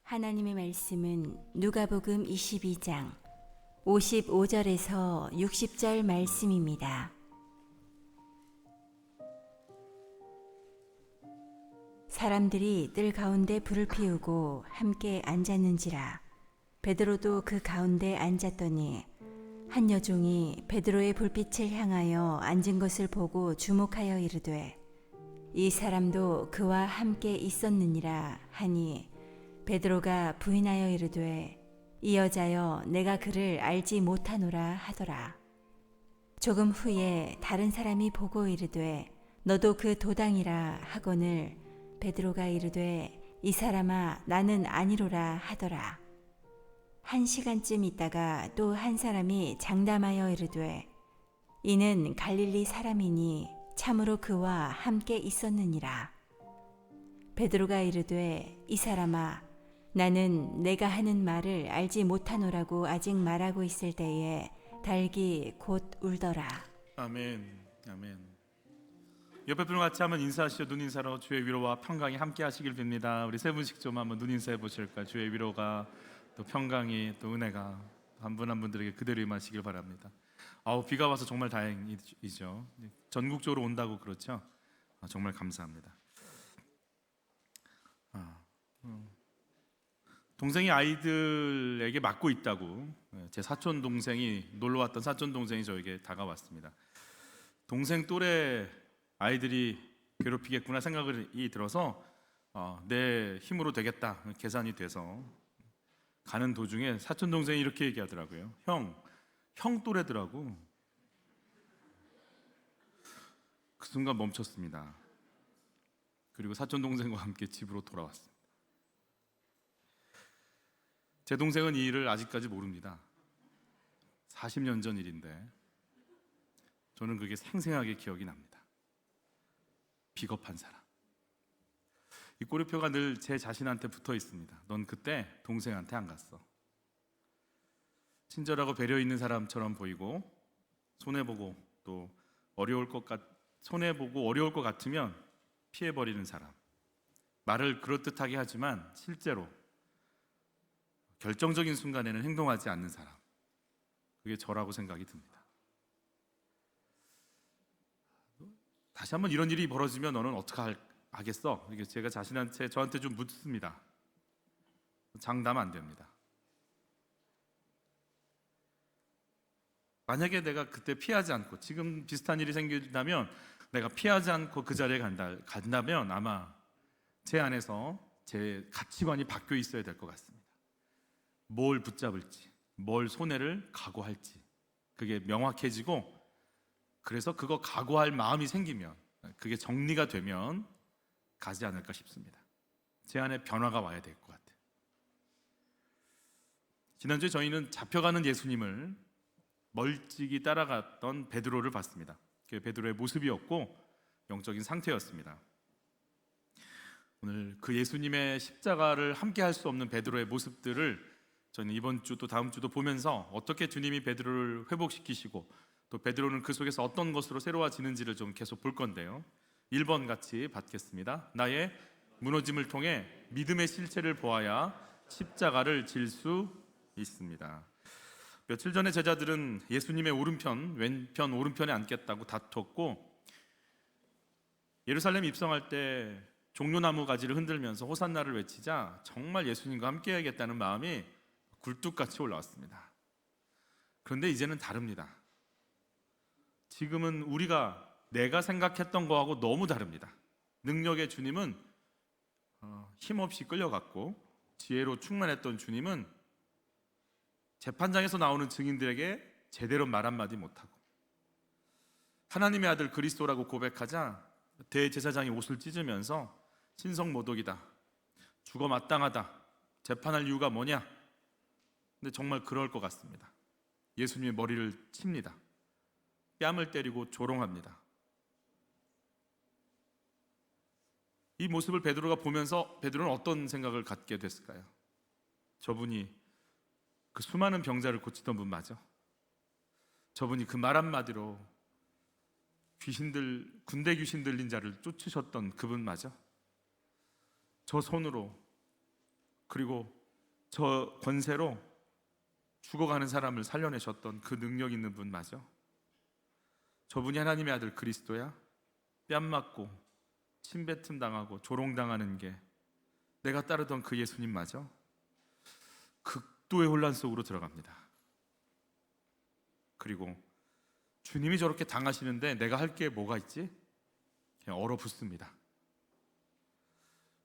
하나님의 말씀은 누가복음 22장 55절에서 60절 말씀입니다. 사람들이 뜰 가운데 불을 피우고 함께 앉았는지라. 베드로도 그 가운데 앉았더니 한 여종이 베드로의 불빛을 향하여 앉은 것을 보고 주목하여 이르되 이 사람도 그와 함께 있었느니라 하니, 베드로가 부인하여 이르되 이 여자여, 내가 그를 알지 못하노라 하더라. 조금 후에 다른 사람이 보고 이르되 너도 그 도당이라 하거늘, 베드로가 이르되 이 사람아, 나는 아니로라 하더라. 1시간쯤 있다가 또 한 사람이 장담하여 이르되 이는 갈릴리 사람이니 참으로 그와 함께 있었느니라. 베드로가 이르되 이 사람아, 나는 내가 하는 말을 알지 못하노라고 아직 말하고 있을 때에 닭이 곧 울더라. 아멘. 아멘. 옆에 분과 같이 한번 인사하시죠. 눈인사로 주의 위로와 평강이 함께 하시길 빕니다. 우리 세 분씩 좀 한번 눈인사해 보실까요? 주의 위로가 또 평강이 또 은혜가 한 분 한 분들에게 그대로 임하시길 바랍니다. 비가 와서 정말 다행이죠. 전국적으로 온다고 그렇죠. 정말 감사합니다. 동생이 아이들에게 맡고 있다고 제 사촌 동생이 놀러 왔던 사촌 동생이 저에게 다가왔습니다. 동생 또래 아이들이 괴롭히겠구나 생각이 들어서 내 힘으로 되겠다 계산이 돼서 가는 도중에 사촌 동생이 이렇게 얘기하더라고요. 형 또래더라고. 그 순간 멈췄습니다. 그리고 사촌 동생과 함께 집으로 돌아왔습니다. 제 동생은 이 일을 아직까지 모릅니다. 40년 전 일인데 저는 그게 생생하게 기억이 납니다. 비겁한 사람. 이 꼬리표가 늘 제 자신한테 붙어 있습니다. 넌 그때 동생한테 안 갔어. 친절하고 배려 있는 사람처럼 보이고 손해보고 어려울 것 같으면 피해버리는 사람. 말을 그럴듯하게 하지만 실제로 결정적인 순간에는 행동하지 않는 사람. 그게 저라고 생각이 듭니다. 다시 한번 이런 일이 벌어지면 너는 어떻게 하겠어? 이게 제가 저한테 좀 묻습니다. 장담 안 됩니다. 만약에 내가 그때 피하지 않고 지금 비슷한 일이 생긴다면 내가 피하지 않고 그 자리에 간다면 아마 제 안에서 제 가치관이 바뀌어 있어야 될 것 같습니다. 뭘 붙잡을지, 뭘 손해를 각오할지 그게 명확해지고, 그래서 그거 각오할 마음이 생기면, 그게 정리가 되면 가지 않을까 싶습니다. 제 안에 변화가 와야 될 것 같아요. 지난주에 저희는 잡혀가는 예수님을 멀찍이 따라갔던 베드로를 봤습니다. 그게 베드로의 모습이었고 영적인 상태였습니다. 오늘 그 예수님의 십자가를 함께 할 수 없는 베드로의 모습들을 저는 이번 주 또 다음 주도 보면서 어떻게 주님이 베드로를 회복시키시고 또 베드로는 그 속에서 어떤 것으로 새로워지는지를 좀 계속 볼 건데요. 1번 같이 받겠습니다. 나의 무너짐을 통해 믿음의 실체를 보아야 십자가를 질 수 있습니다. 며칠 전에 제자들은 예수님의 오른편, 왼편, 오른편에 앉겠다고 다퉜고, 예루살렘 입성할 때 종려나무 가지를 흔들면서 호산나를 외치자 정말 예수님과 함께 해야겠다는 마음이 굴뚝같이 올라왔습니다. 그런데 이제는 다릅니다. 지금은 내가 생각했던 거하고 너무 다릅니다. 능력의 주님은 힘없이 끌려갔고, 지혜로 충만했던 주님은 재판장에서 나오는 증인들에게 제대로 말 한마디 못하고, 하나님의 아들 그리스도라고 고백하자 대제사장이 옷을 찢으면서 신성모독이다, 죽어 마땅하다, 재판할 이유가 뭐냐. 근데 정말 그럴 것 같습니다. 예수님의 머리를 칩니다. 뺨을 때리고 조롱합니다. 이 모습을 베드로가 보면서 베드로는 어떤 생각을 갖게 됐을까요? 저분이 그 수많은 병자를 고치던 분 맞아? 저분이 그 말 한마디로 군대 귀신 들린 자를 쫓으셨던 그분 맞아? 저 손으로, 그리고 저 권세로 죽어가는 사람을 살려내셨던 그 능력 있는 분 맞아? 저분이 하나님의 아들 그리스도야? 뺨 맞고 침뱉음 당하고 조롱당하는 게 내가 따르던 그 예수님 맞아? 극도의 혼란 속으로 들어갑니다. 그리고 주님이 저렇게 당하시는데 내가 할 게 뭐가 있지? 그냥 얼어붙습니다.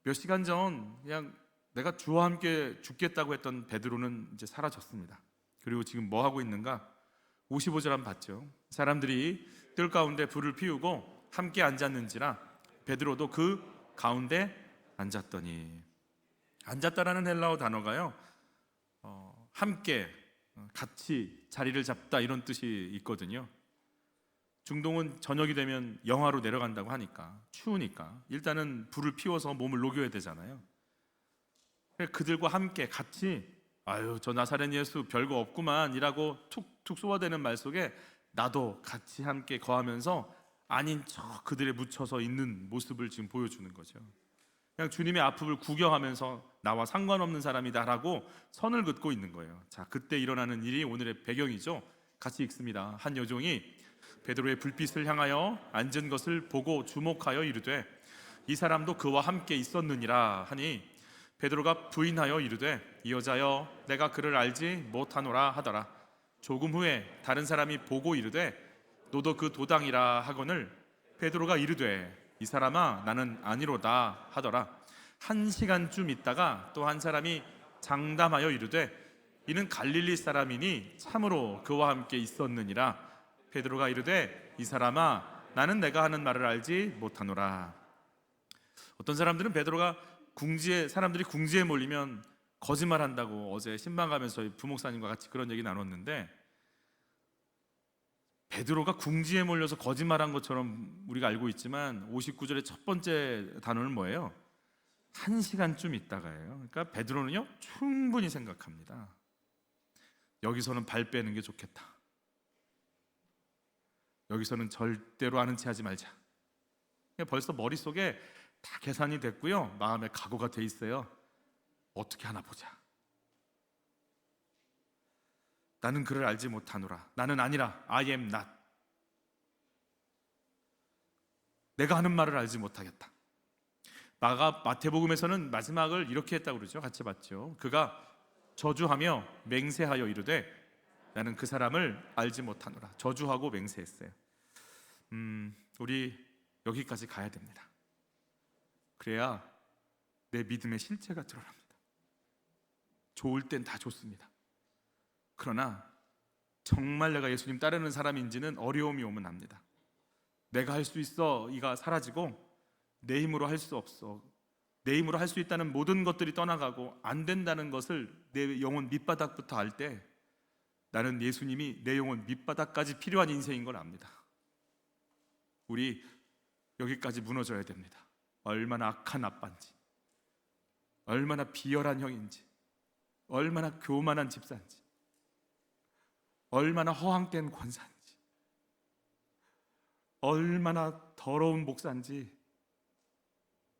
몇 시간 전 그냥 내가 주와 함께 죽겠다고 했던 베드로는 이제 사라졌습니다. 그리고 지금 뭐 하고 있는가? 55절 한번 봤죠. 사람들이 뜰 가운데 불을 피우고 함께 앉았는지라 베드로도 그 가운데 앉았더니, 앉았다라는 헬라어 단어가요, 함께 같이 자리를 잡다 이런 뜻이 있거든요. 중동은 저녁이 되면 영하로 내려간다고 하니까, 추우니까 일단은 불을 피워서 몸을 녹여야 되잖아요. 그들과 함께 같이 아유 저 나사렛 예수 별거 없구만 이라고 툭툭 쏘아대는 말 속에 나도 같이 함께 거하면서 아닌 척 그들에 묻혀서 있는 모습을 지금 보여주는 거죠. 그냥 주님의 아픔을 구경하면서 나와 상관없는 사람이다라고 선을 긋고 있는 거예요. 자, 그때 일어나는 일이 오늘의 배경이죠. 같이 읽습니다. 한 여종이 베드로의 불빛을 향하여 앉은 것을 보고 주목하여 이르되 이 사람도 그와 함께 있었느니라 하니 베드로가 부인하여 이르되 이 여자여 내가 그를 알지 못하노라 하더라. 조금 후에 다른 사람이 보고 이르되 너도 그 도당이라 하거늘 베드로가 이르되 이 사람아 나는 아니로다 하더라. 1시간쯤 있다가 또 한 사람이 장담하여 이르되 이는 갈릴리 사람이니 참으로 그와 함께 있었느니라. 베드로가 이르되 이 사람아 나는 내가 하는 말을 알지 못하노라. 어떤 사람들은 베드로가 사람들이 궁지에 몰리면 거짓말한다고 어제 신방 가면서 저희 부목사님과 같이 그런 얘기 나눴는데, 베드로가 궁지에 몰려서 거짓말한 것처럼 우리가 알고 있지만 59절의 첫 번째 단어는 뭐예요? 1시간쯤 있다가예요. 그러니까 베드로는요 충분히 생각합니다. 여기서는 발 빼는 게 좋겠다. 여기서는 절대로 아는 체 하지 말자. 벌써 머릿속에 다 계산이 됐고요, 마음에 각오가 돼 있어요. 어떻게 하나 보자. 나는 그를 알지 못하노라. 나는 아니라 I am not. 내가 하는 말을 알지 못하겠다. 마태복음에서는 마지막을 이렇게 했다고 그러죠. 같이 봤죠. 그가 저주하며 맹세하여 이르되 나는 그 사람을 알지 못하노라. 저주하고 맹세했어요. 우리 여기까지 가야 됩니다. 그래야 내 믿음의 실체가 드러납니다. 좋을 땐 다 좋습니다. 그러나 정말 내가 예수님 따르는 사람인지는 어려움이 오면 압니다. 내가 할 수 있어 이가 사라지고 내 힘으로 할 수 없어, 내 힘으로 할 수 있다는 모든 것들이 떠나가고 안 된다는 것을 내 영혼 밑바닥부터 알 때 나는 예수님이 내 영혼 밑바닥까지 필요한 인생인 걸 압니다. 우리 여기까지 무너져야 됩니다. 얼마나 악한 아빠인지, 얼마나 비열한 형인지, 얼마나 교만한 집사인지, 얼마나 허황된 권사인지, 얼마나 더러운 목사인지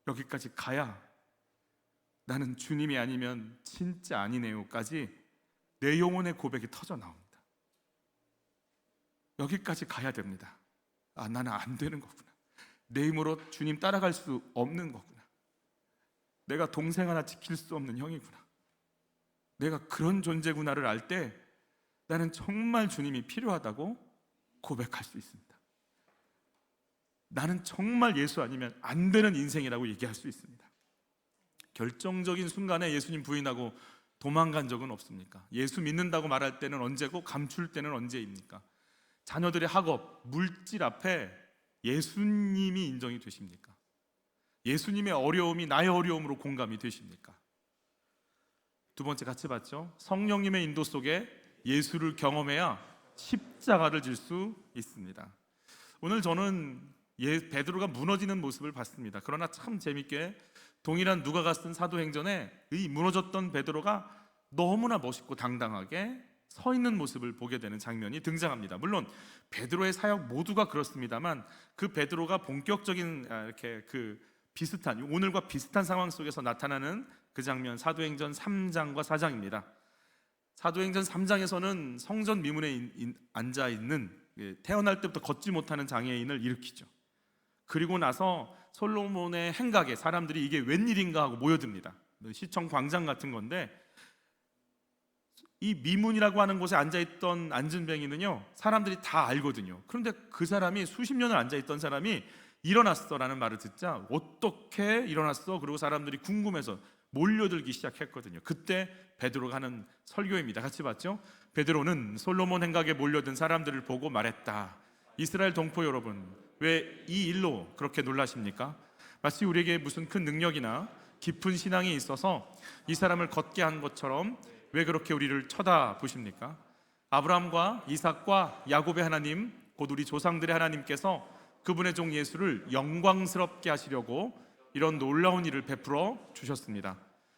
여기까지 가야 나는 주님이 아니면 진짜 아니네요까지 내 영혼의 고백이 터져 나옵니다. 여기까지 가야 됩니다. 아, 나는 안 되는 거구나. 내 힘으로 주님 따라갈 수 없는 거구나. 내가 동생 하나 지킬 수 없는 형이구나. 내가 그런 존재구나를 알 때 나는 정말 주님이 필요하다고 고백할 수 있습니다. 나는 정말 예수 아니면 안 되는 인생이라고 얘기할 수 있습니다. 결정적인 순간에 예수님 부인하고 도망간 적은 없습니까? 예수 믿는다고 말할 때는 언제고 감출 때는 언제입니까? 자녀들의 학업, 물질 앞에 예수님이 인정이 되십니까? 예수님의 어려움이 나의 어려움으로 공감이 되십니까? 두 번째 같이 봤죠? 성령님의 인도 속에 예수를 경험해야 십자가를 질 수 있습니다. 오늘 저는 베드로가 무너지는 모습을 봤습니다. 그러나 참 재밌게 동일한 누가가 쓴 사도행전에 이 무너졌던 베드로가 너무나 멋있고 당당하게 서 있는 모습을 보게 되는 장면이 등장합니다. 물론 베드로의 사역 모두가 그렇습니다만 그 베드로가 본격적인 이렇게 그 비슷한 오늘과 비슷한 상황 속에서 나타나는 그 장면 사도행전 3장과 4장입니다. 사도행전 3장에서는 성전 미문에 앉아 있는 태어날 때부터 걷지 못하는 장애인을 일으키죠. 그리고 나서 솔로몬의 행각에 사람들이 이게 웬일인가 하고 모여듭니다. 시청 광장 같은 건데 이 미문이라고 하는 곳에 앉아있던 안진뱅이는요 사람들이 다 알거든요. 그런데 그 사람이 수십 년을 앉아있던 사람이 일어났어 라는 말을 듣자 어떻게 일어났어? 그리고 사람들이 궁금해서 몰려들기 시작했거든요. 그때 베드로가 하는 설교입니다. 같이 봤죠? 베드로는 솔로몬 행각에 몰려든 사람들을 보고 말했다. 이스라엘 동포 여러분, 왜 이 일로 그렇게 놀라십니까? 마치 우리에게 무슨 큰 능력이나 깊은 신앙이 있어서 이 사람을 걷게 한 것처럼 왜 그렇게 우리를 쳐다보십니까? 아브라함과 이삭과 야곱의 하나님, 곧 우리 조상들의 하나님께서 그분의 종 예수를 영광스럽게 하시려고 이런 놀라운 일을 베풀어 주셨습니다.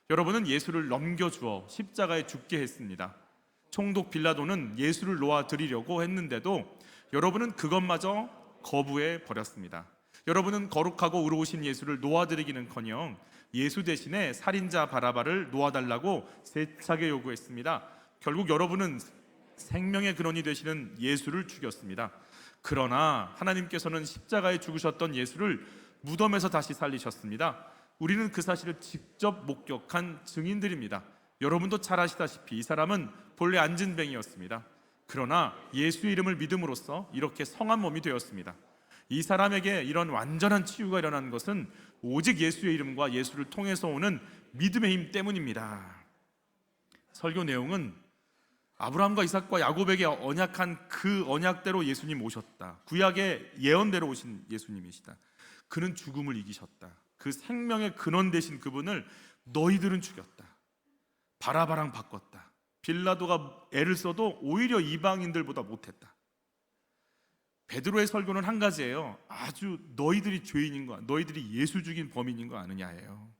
여러분은 예수를 넘겨주어 십자가에 죽게 했습니다. 총독 빌라도는 예수를 놓아드리려고 했는데도 여러분은 그것마저 거부해 버렸습니다. 여러분은 거룩하고 의로우신 예수를 놓아드리기는커녕 예수 대신에 살인자 바라바를 놓아달라고 세차게 요구했습니다. 결국 여러분은 생명의 근원이 되시는 예수를 죽였습니다. 그러나 하나님께서는 십자가에 죽으셨던 예수를 무덤에서 다시 살리셨습니다. 우리는 그 사실을 직접 목격한 증인들입니다. 여러분도 잘 아시다시피 이 사람은 본래 안진뱅이였습니다. 그러나 예수의 이름을 믿음으로써 이렇게 성한 몸이 되었습니다. 이 사람에게 이런 완전한 치유가 일어난 것은 오직 예수의 이름과 예수를 통해서 오는 믿음의 힘 때문입니다. 설교 내용은 아브라함과 이삭과 야곱에게 언약한 그 언약대로 예수님 오셨다. 구약의 예언대로 오신 예수님이시다. 그는 죽음을 이기셨다. 그 생명의 근원 되신 그분을 너희들은 죽였다. 바라바랑 바꿨다. 빌라도가 애를 써도 오히려 이방인들보다 못했다. 베드로의 설교는 한 가지예요. 아주 너희들이 죄인인 거, 너희들이 예수 죽인 범인인 거 아느냐예요.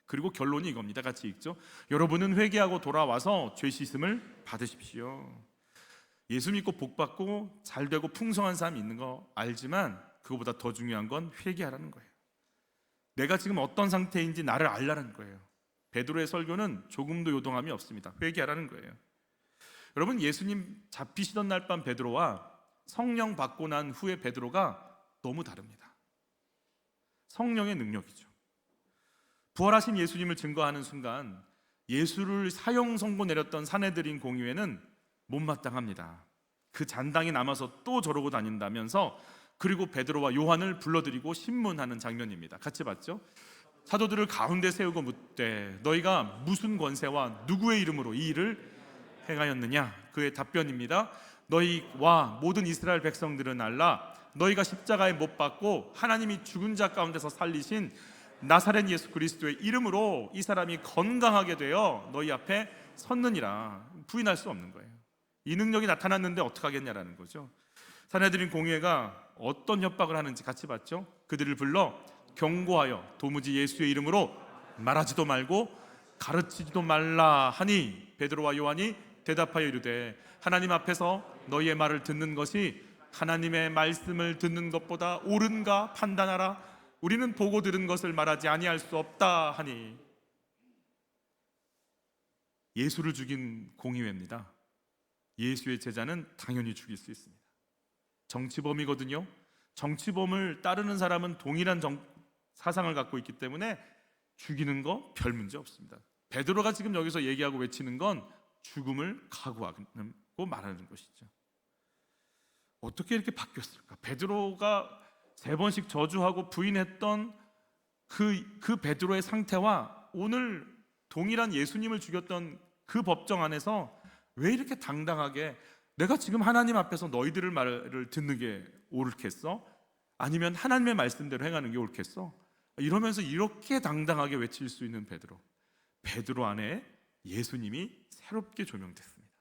그리고 결론이 이겁니다. 같이 읽죠. 여러분은 회개하고 돌아와서 죄 씻음을 받으십시오. 예수 믿고 복 받고 잘 되고 풍성한 삶이 있는 거 알지만 그거보다 더 중요한 건 회개하라는 거예요. 내가 지금 어떤 상태인지 나를 알라는 거예요. 베드로의 설교는 조금도 요동함이 없습니다. 회개하라는 거예요. 여러분, 예수님 잡히시던 날 밤 베드로와 성령 받고 난 후에 베드로가 너무 다릅니다. 성령의 능력이죠. 부활하신 예수님을 증거하는 순간 예수를 사형 선고 내렸던 사내들인 공의회는 못마땅합니다. 그 잔당이 남아서 또 저러고 다닌다면서 그리고 베드로와 요한을 불러들이고 신문하는 장면입니다. 같이 봤죠? 사도들을 가운데 세우고 묻되 너희가 무슨 권세와 누구의 이름으로 이 일을 행하였느냐? 그의 답변입니다. 너희와 모든 이스라엘 백성들은 알라. 너희가 십자가에 못 박고 하나님이 죽은 자 가운데서 살리신 나사렛 예수 그리스도의 이름으로 이 사람이 건강하게 되어 너희 앞에 섰느니라. 부인할 수 없는 거예요. 이 능력이 나타났는데 어떡하겠냐라는 거죠. 사내들인 공회가 어떤 협박을 하는지 같이 봤죠. 그들을 불러 경고하여 도무지 예수의 이름으로 말하지도 말고 가르치지도 말라 하니 베드로와 요한이 대답하여 이르되 하나님 앞에서 너희의 말을 듣는 것이 하나님의 말씀을 듣는 것보다 옳은가 판단하라. 우리는 보고 들은 것을 말하지 아니할 수 없다 하니. 예수를 죽인 공의회입니다. 예수의 제자는 당연히 죽일 수 있습니다. 정치범이거든요. 정치범을 따르는 사람은 동일한 사상을 갖고 있기 때문에 죽이는 거 별 문제 없습니다. 베드로가 지금 여기서 얘기하고 외치는 건 죽음을 각오하고 말하는 것이죠. 어떻게 이렇게 바뀌었을까? 베드로가 3번씩 저주하고 부인했던 그 베드로의 상태와 오늘 동일한 예수님을 죽였던 그 법정 안에서 왜 이렇게 당당하게 내가 지금 하나님 앞에서 너희들을 말을 듣는 게 옳겠어? 아니면 하나님의 말씀대로 행하는 게 옳겠어? 이러면서 이렇게 당당하게 외칠 수 있는 베드로 안에 예수님이 새롭게 조명됐습니다.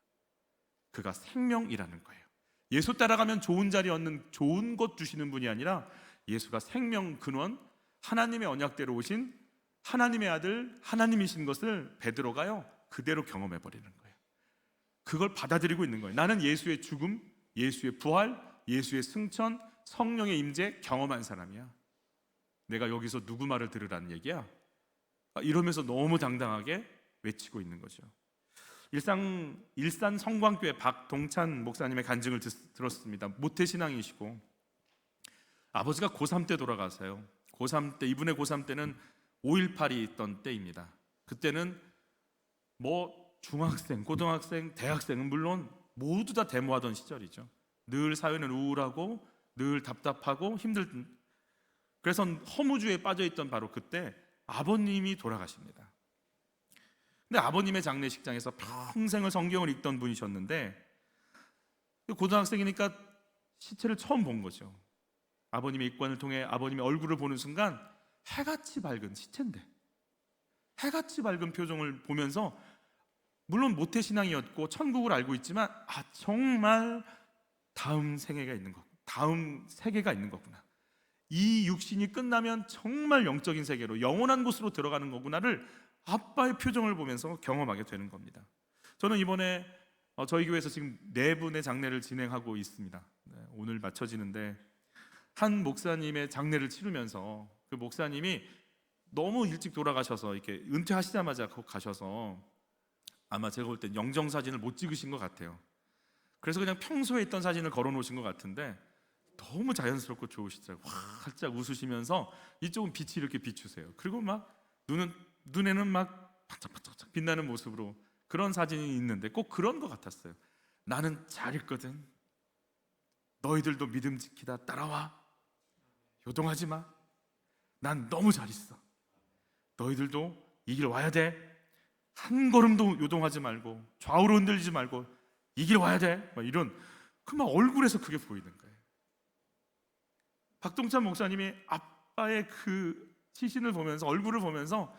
그가 생명이라는 거예요. 예수 따라가면 좋은 자리 얻는 좋은 것 주시는 분이 아니라 예수가 생명 근원, 하나님의 언약대로 오신 하나님의 아들, 하나님이신 것을 베드로가요 그대로 경험해 버리는 거예요. 그걸 받아들이고 있는 거예요. 나는 예수의 죽음, 예수의 부활, 예수의 승천, 성령의 임재 경험한 사람이야. 내가 여기서 누구 말을 들으라는 얘기야? 이러면서 너무 당당하게 외치고 있는 거죠. 일산 성광교회 박동찬 목사님의 간증을 들었습니다. 모태신앙이시고 아버지가 고3 때 돌아가세요. 고3 때, 이분의 고3 때는 5.18이 있던 때입니다. 그때는 중학생, 고등학생, 대학생은 물론 모두 다 데모하던 시절이죠. 늘 사회는 우울하고 늘 답답하고 힘들던, 그래서 허무주의에 빠져있던 바로 그때 아버님이 돌아가십니다. 근데 아버님의 장례식장에서 평생을 성경을 읽던 분이셨는데 고등학생이니까 시체를 처음 본 거죠. 아버님의 입관을 통해 아버님의 얼굴을 보는 순간 해같이 밝은 시체인데 해같이 밝은 표정을 보면서, 물론 모태신앙이었고 천국을 알고 있지만 정말 다음 생애가 있는 거, 다음 세계가 있는 거구나, 이 육신이 끝나면 정말 영적인 세계로 영원한 곳으로 들어가는 거구나를 아빠의 표정을 보면서 경험하게 되는 겁니다. 저는 이번에 저희 교회에서 지금 4분의 장례를 진행하고 있습니다. 오늘 마쳐지는데 한 목사님의 장례를 치르면서 그 목사님이 너무 일찍 돌아가셔서 이렇게 은퇴하시자마자 가셔서 아마 제가 볼 땐 영정사진을 못 찍으신 것 같아요. 그래서 그냥 평소에 있던 사진을 걸어 놓으신 것 같은데 너무 자연스럽고 좋으시더라고요. 활짝 웃으시면서 이쪽은 빛이 이렇게 비추세요. 그리고 막 눈에는 막 반짝반짝 빛나는 모습으로 그런 사진이 있는데 꼭 그런 것 같았어요. 나는 잘했거든. 너희들도 믿음 지키다 따라와. 요동하지 마. 난 너무 잘했어. 너희들도 이 길 와야 돼. 한 걸음도 요동하지 말고 좌우로 흔들리지 말고 이 길 와야 돼. 막 이런 막 얼굴에서 그게 보이는 거예요. 박동찬 목사님이 아빠의 그 시신을 보면서, 얼굴을 보면서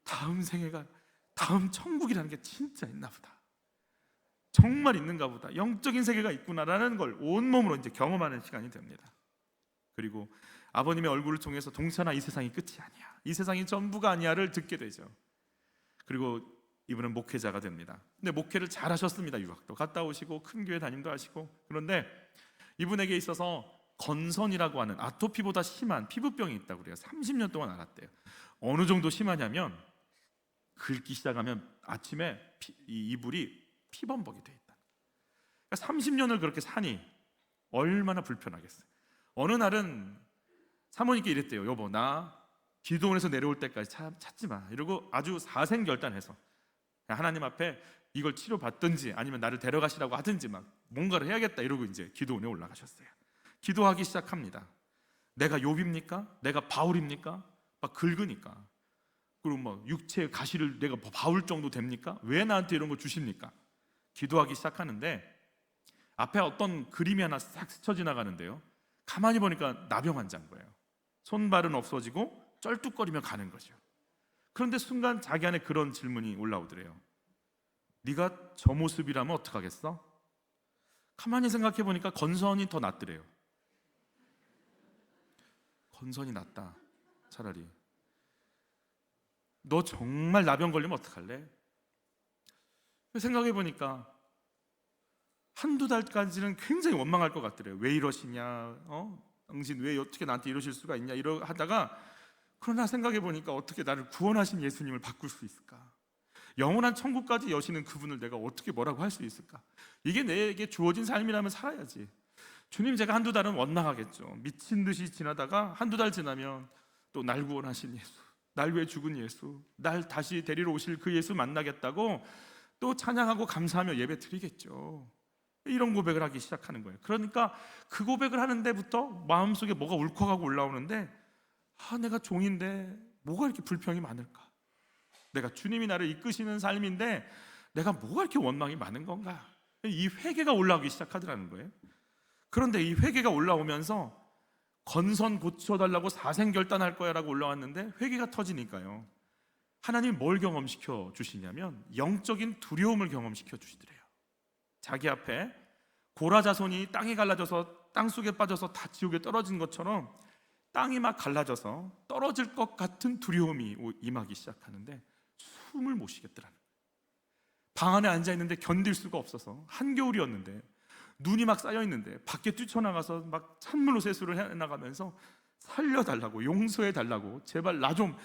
다음 생애가, 다음 천국이라는 게 진짜 있나 보다, 정말 있는가 보다, 영적인 세계가 있구나라는 걸 온몸으로 이제 경험하는 시간이 됩니다. 그리고 아버님의 얼굴을 통해서 동찬아, 이 세상이 끝이 아니야, 이 세상이 전부가 아니야를 듣게 되죠. 그리고 이분은 목회자가 됩니다. 근데 목회를 잘 하셨습니다. 유학도 갔다 오시고 큰 교회 담임도 하시고. 그런데 이분에게 있어서 건선이라고 하는 아토피보다 심한 피부병이 있다고 그래요. 30년 동안 앓았대요. 어느 정도 심하냐면 긁기 시작하면 아침에 이 이불이 피범벅이 돼 있다. 그러니까 30년을 그렇게 사니 얼마나 불편하겠어요. 어느 날은 사모님께 이랬대요. 여보, 나 기도원에서 내려올 때까지 찾지 마. 이러고 아주 사생결단해서 하나님 앞에 이걸 치료받든지 아니면 나를 데려가시라고 하든지 막 뭔가를 해야겠다 이러고 이제 기도원에 올라가셨어요. 기도하기 시작합니다. 내가 욥입니까? 내가 바울입니까? 막 긁으니까. 그리고 뭐 육체의 가시를 내가 바울 정도 됩니까? 왜 나한테 이런 거 주십니까? 기도하기 시작하는데 앞에 어떤 그림이 하나 싹 스쳐 지나가는데요. 가만히 보니까 나병 환자인 거예요. 손발은 없어지고 쩔뚝거리며 가는 거죠. 그런데 순간 자기 안에 그런 질문이 올라오더래요. 네가 저 모습이라면 어떡하겠어? 가만히 생각해 보니까 건선이 더 낫더래요. 건선이 낫다. 차라리 너 정말 나병 걸리면 어떡할래? 생각해 보니까 한두 달까지는 굉장히 원망할 것 같더래요. 왜 이러시냐? 당신 왜 어떻게 나한테 이러실 수가 있냐? 이러 하다가 그러나 생각해 보니까 어떻게 나를 구원하신 예수님을 바꿀 수 있을까? 영원한 천국까지 여시는 그분을 내가 어떻게 뭐라고 할 수 있을까? 이게 내게 주어진 삶이라면 살아야지. 주님, 제가 한두 달은 원망하겠죠. 미친 듯이 지나다가 한두 달 지나면 또 날 구원하신 예수, 날 위해 죽은 예수, 날 다시 데리러 오실 그 예수 만나겠다고 또 찬양하고 감사하며 예배 드리겠죠. 이런 고백을 하기 시작하는 거예요. 그러니까 그 고백을 하는 데부터 마음속에 뭐가 울컥하고 올라오는데, 내가 종인데 뭐가 이렇게 불평이 많을까? 내가 주님이 나를 이끄시는 삶인데 내가 뭐가 이렇게 원망이 많은 건가? 이 회개가 올라오기 시작하더라는 거예요. 그런데 이 회개가 올라오면서 건선 고쳐달라고 사생결단할 거야 라고 올라왔는데 회개가 터지니까요, 하나님이 뭘 경험시켜 주시냐면 영적인 두려움을 경험시켜 주시더래요. 자기 앞에 고라자손이 땅이 갈라져서 땅속에 빠져서 다 지옥에 떨어진 것처럼 땅이 막 갈라져서 떨어질 것 같은 두려움이 임하기 시작하는데 숨을 못 쉬겠더라는 거예요. 방 안에 앉아있는데 견딜 수가 없어서, 한겨울이었는데 눈이 막 쌓여있는데 밖에 뛰쳐나가서 막 찬물로 세수를 해나가면서 살려달라고, 용서해달라고, 제발 나 좀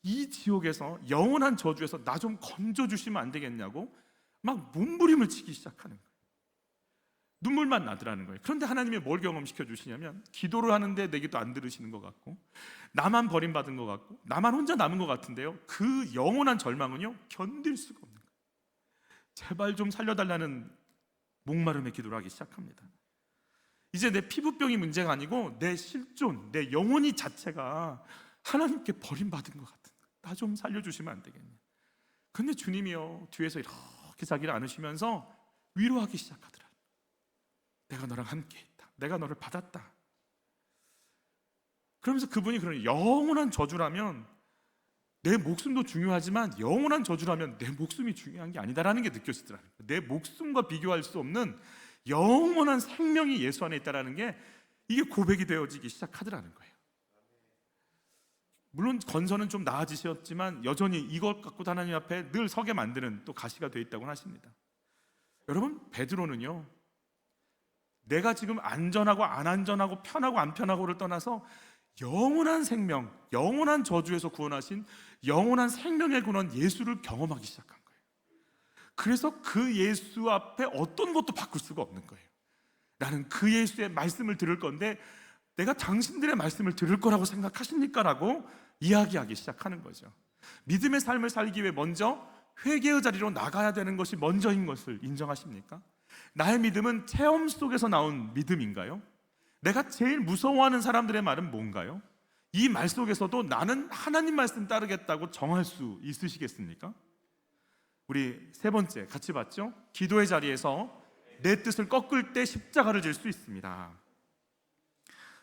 이 지옥에서 영원한 저주에서 나 좀 건져주시면 안 되겠냐고 막 몸부림을 치기 시작하는 거예요. 눈물만 나더라는 거예요. 그런데 하나님이 뭘 경험시켜 주시냐면 기도를 하는데 내 기도 안 들으시는 것 같고 나만 버림받은 것 같고 나만 혼자 남은 것 같은데요, 그 영원한 절망은요 견딜 수가 없는 거예요. 제발 좀 살려달라는 목마름의 기도를 하기 시작합니다. 이제 내 피부병이 문제가 아니고 내 실존, 내 영혼이 자체가 하나님께 버림받은 것 같은 거예요. 나 좀 살려주시면 안 되겠냐. 근데 주님이요 뒤에서 이렇게 자기를 안으시면서 위로하기 시작하더라. 내가 너랑 함께 있다. 내가 너를 받았다. 그러면서 그분이 그런 영원한 저주라면 내 목숨도 중요하지만 영원한 저주라면 내 목숨이 중요한 게 아니다라는 게 느껴지더라고요. 내 목숨과 비교할 수 없는 영원한 생명이 예수 안에 있다라는 게 이게 고백이 되어지기 시작하더라는 거예요. 물론 건서는 좀 나아지셨지만 여전히 이것 갖고 하나님 앞에 늘 서게 만드는 또 가시가 되어 있다고 하십니다. 여러분, 베드로는요 내가 지금 안전하고 안 안전하고 편하고 안 편하고를 떠나서 영원한 생명, 영원한 저주에서 구원하신 영원한 생명의 근원 예수를 경험하기 시작한 거예요. 그래서 그 예수 앞에 어떤 것도 바꿀 수가 없는 거예요. 나는 그 예수의 말씀을 들을 건데 내가 당신들의 말씀을 들을 거라고 생각하십니까? 라고 이야기하기 시작하는 거죠. 믿음의 삶을 살기 위해 먼저 회개의 자리로 나가야 되는 것이 먼저인 것을 인정하십니까? 나의 믿음은 체험 속에서 나온 믿음인가요? 내가 제일 무서워하는 사람들의 말은 뭔가요? 이 말 속에서도 나는 하나님 말씀 따르겠다고 정할 수 있으시겠습니까? 우리 세 번째 같이 봤죠? 기도의 자리에서 내 뜻을 꺾을 때 십자가를 질 수 있습니다.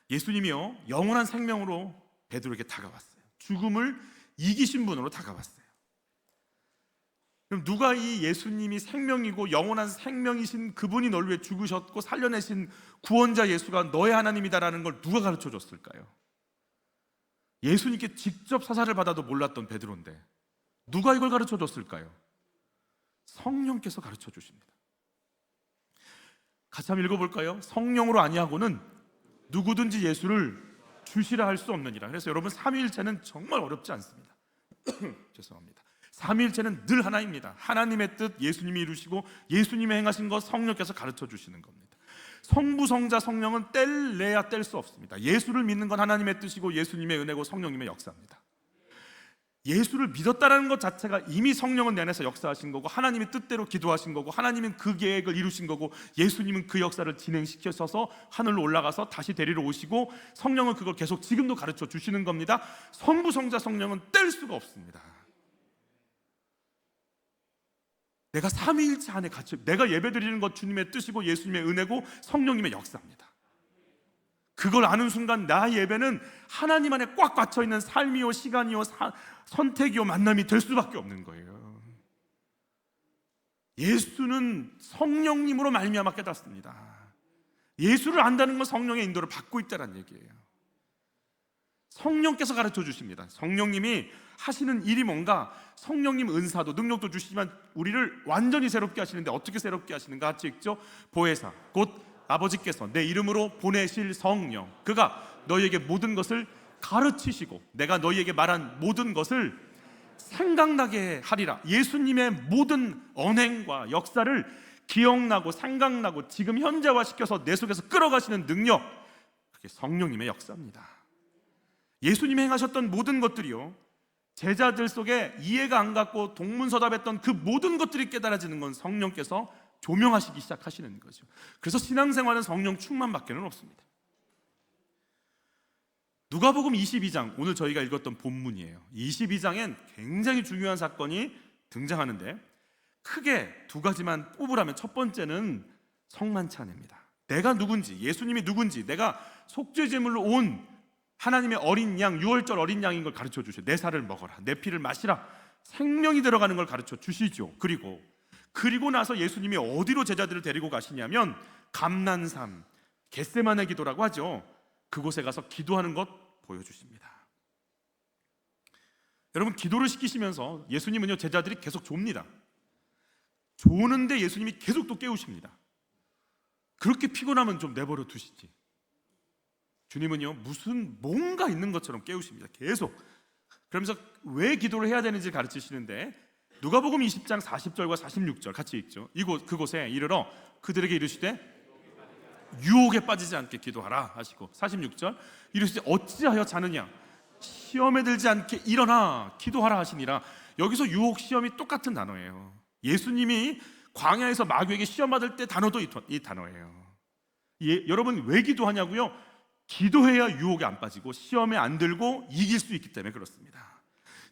예수님이요 영원한 생명으로 베드로에게 다가왔어요. 죽음을 이기신 분으로 다가왔어요. 그럼 누가 이 예수님이 생명이고 영원한 생명이신 그분이 널 위해 죽으셨고 살려내신 구원자 예수가 너의 하나님이다라는 걸 누가 가르쳐 줬을까요? 예수님께 직접 사사를 받아도 몰랐던 베드로인데 누가 이걸 가르쳐 줬을까요? 성령께서 가르쳐 주십니다. 같이 한번 읽어볼까요? 성령으로 아니하고는 누구든지 예수를 주시라 할 수 없느니라. 그래서 여러분 삼위일체는 정말 어렵지 않습니다. 죄송합니다. 삼위일체는 늘 하나입니다. 하나님의 뜻 예수님이 이루시고 예수님이 행하신 것 성령께서 가르쳐 주시는 겁니다. 성부, 성자, 성령은 뗄래야 뗄 수 없습니다. 예수를 믿는 건 하나님의 뜻이고 예수님의 은혜고 성령님의 역사입니다. 예수를 믿었다는 것 자체가 이미 성령은 내 안에서 역사하신 거고 하나님의 뜻대로 기도하신 거고 하나님은 그 계획을 이루신 거고 예수님은 그 역사를 진행시켜서 하늘로 올라가서 다시 데리러 오시고 성령은 그걸 계속 지금도 가르쳐 주시는 겁니다. 성부, 성자, 성령은 뗄 수가 없습니다. 내가 삼위일체 안에 갇혀 내가 예배드리는 것 주님의 뜻이고 예수님의 은혜고 성령님의 역사입니다. 그걸 아는 순간 나의 예배는 하나님 안에 꽉 갇혀있는 삶이요 시간이요 선택이요 만남이 될 수밖에 없는 거예요. 예수는 성령님으로 말미암아 깨닫습니다. 예수를 안다는 건 성령의 인도를 받고 있다는 얘기예요. 성령께서 가르쳐 주십니다. 성령님이 하시는 일이 뭔가 성령님 은사도 능력도 주시지만 우리를 완전히 새롭게 하시는데 어떻게 새롭게 하시는가 같이 읽죠. 보혜사 곧 아버지께서 내 이름으로 보내실 성령 그가 너희에게 모든 것을 가르치시고 내가 너희에게 말한 모든 것을 생각나게 하리라. 예수님의 모든 언행과 역사를 기억나고 생각나고 지금 현재화시켜서 내 속에서 끌어가시는 능력, 그게 성령님의 역사입니다. 예수님이 행하셨던 모든 것들이요 제자들 속에 이해가 안 갔고 동문서답했던 그 모든 것들이 깨달아지는 건 성령께서 조명하시기 시작하시는 거죠. 그래서 신앙생활은 성령 충만밖에는 없습니다. 누가복음 22장 오늘 저희가 읽었던 본문이에요. 22장엔 굉장히 중요한 사건이 등장하는데 크게 두 가지만 뽑으라면 첫 번째는 성만찬입니다. 내가 누군지 예수님이 누군지 내가 속죄제물로 온 하나님의 어린 양 유월절 어린 양인 걸 가르쳐 주시죠. 내 살을 먹어라 내 피를 마시라 생명이 들어가는 걸 가르쳐 주시죠. 그리고 나서 예수님이 어디로 제자들을 데리고 가시냐면 감난산 겟세마네 기도라고 하죠. 그곳에 가서 기도하는 것 보여주십니다. 여러분 기도를 시키시면서 예수님은요 제자들이 계속 좁니다. 조는데 예수님이 계속 또 깨우십니다. 그렇게 피곤하면 좀 내버려 두시지. 주님은요 무슨 뭔가 있는 것처럼 깨우십니다. 계속 그러면서 왜 기도를 해야 되는지 가르치시는데, 누가복음 20장 40절과 46절 같이 읽죠. 그곳에 이르러 그들에게 이르시되 유혹에 빠지지 않게 기도하라 하시고, 46절 이르시되 어찌하여 자느냐, 시험에 들지 않게 일어나 기도하라 하시니라. 여기서 유혹, 시험이 똑같은 단어예요. 예수님이 광야에서 마귀에게 시험 받을 때 단어도 이 단어예요. 여러분 왜 기도하냐고요? 기도해야 유혹에 안 빠지고 시험에 안 들고 이길 수 있기 때문에 그렇습니다.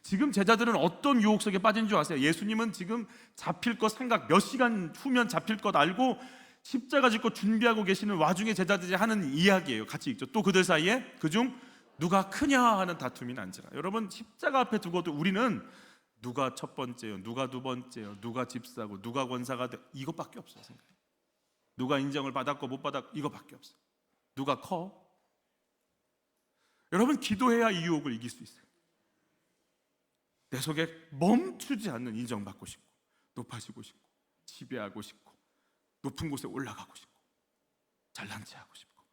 지금 제자들은 어떤 유혹 속에 빠진 줄 아세요? 예수님은 지금 잡힐 것 생각, 몇 시간 후면 잡힐 것 알고 십자가 짓고 준비하고 계시는 와중에 제자들이 하는 이야기예요. 같이 읽죠. 또 그들 사이에 그중 누가 크냐 하는 다툼이 난지라. 여러분 십자가 앞에 두고도 우리는 누가 첫 번째요, 누가 두 번째요, 누가 집사고, 누가 권사가 돼, 이것밖에 없어요. 생각해. 누가 인정을 받았고 못 받았고 이것밖에 없어요. 누가 커? 여러분 기도해야 이 유혹을 이길 수 있어요. 내 속에 멈추지 않는 인정받고 싶고, 높아지고 싶고, 지배하고 싶고, 높은 곳에 올라가고 싶고, 잘난 체 하고 싶고,